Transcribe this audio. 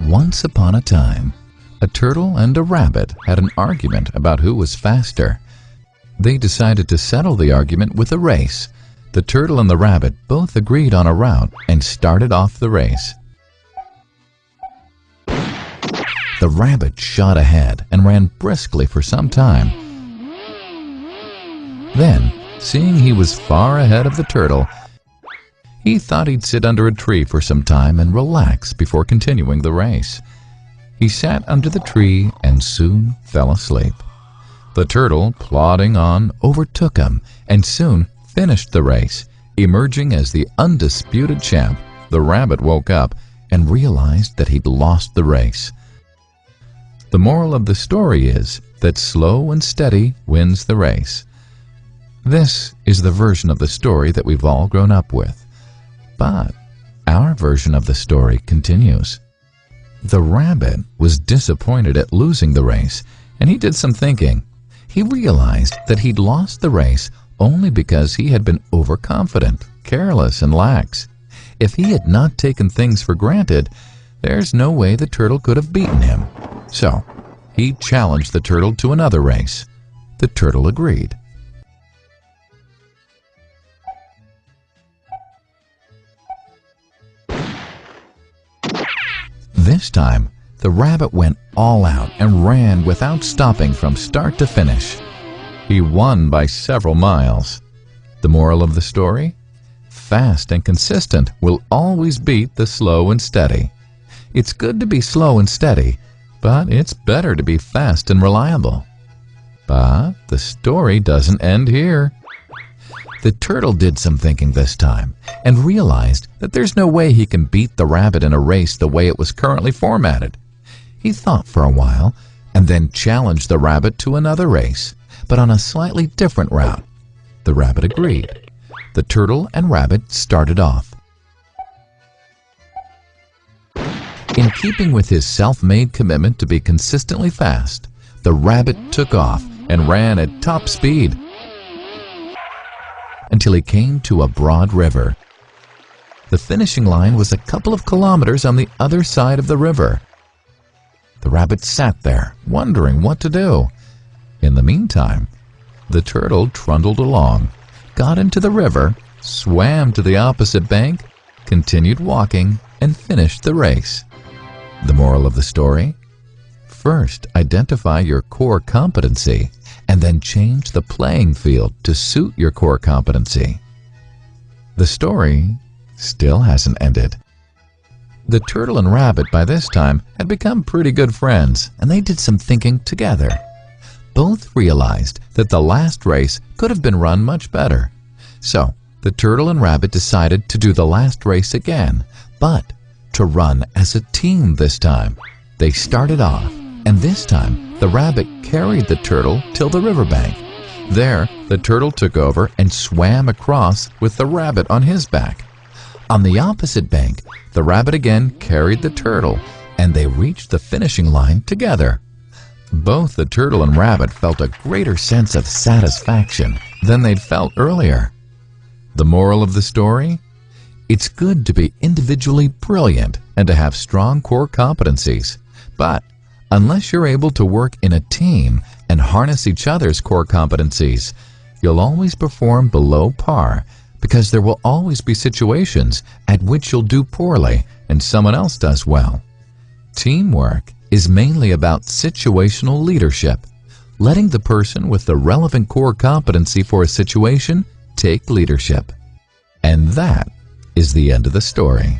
Once upon a time, a turtle and a rabbit had an argument about who was faster. They decided to settle the argument with a race. The turtle and the rabbit both agreed on a route and started off the race. The rabbit shot ahead and ran briskly for some time. Then, seeing he was far ahead of the turtle, he thought he'd sit under a tree for some time and relax before continuing the race. He sat under the tree and soon fell asleep. The turtle, plodding on, overtook him and soon finished the race. Emerging as the undisputed champ, the rabbit woke up and realized that he'd lost the race. The moral of the story is that slow and steady wins the race. This is the version of the story that we've all grown up with. But our version of the story continues. The rabbit was disappointed at losing the race, and he did some thinking. He realized that he'd lost the race only because he had been overconfident, careless, and lax. If he had not taken things for granted, there's no way the turtle could have beaten him. So, he challenged the turtle to another race. The turtle agreed. This time, the rabbit went all out and ran without stopping from start to finish. He won by several miles. The moral of the story? Fast and consistent will always beat the slow and steady. It's good to be slow and steady, but it's better to be fast and reliable. But the story doesn't end here. The turtle did some thinking this time and realized that there's no way he can beat the rabbit in a race the way it was currently formatted. He thought for a while and then challenged the rabbit to another race, but on a slightly different route. The rabbit agreed. The turtle and rabbit started off. In keeping with his self-made commitment to be consistently fast, the rabbit took off and ran at top speed until he came to a broad river. The finishing line was a couple of kilometers on the other side of the river. The rabbit sat there, wondering what to do. In the meantime, the turtle trundled along, got into the river, swam to the opposite bank, continued walking, and finished the race. The moral of the story? First, identify your core competency, and then change the playing field to suit your core competency. The story still hasn't ended. The turtle and rabbit by this time had become pretty good friends, and they did some thinking together. Both realized that the last race could have been run much better. So, the turtle and rabbit decided to do the last race again, but to run as a team this time. They started off, and this time the rabbit carried the turtle till the riverbank. There, the turtle took over and swam across with the rabbit on his back. On the opposite bank, the rabbit again carried the turtle, and they reached the finishing line together. Both the turtle and rabbit felt a greater sense of satisfaction than they'd felt earlier. The moral of the story? It's good to be individually brilliant and to have strong core competencies, but unless you're able to work in a team and harness each other's core competencies, you'll always perform below par, because there will always be situations at which you'll do poorly and someone else does well. Teamwork is mainly about situational leadership, letting the person with the relevant core competency for a situation take leadership. And that is the end of the story.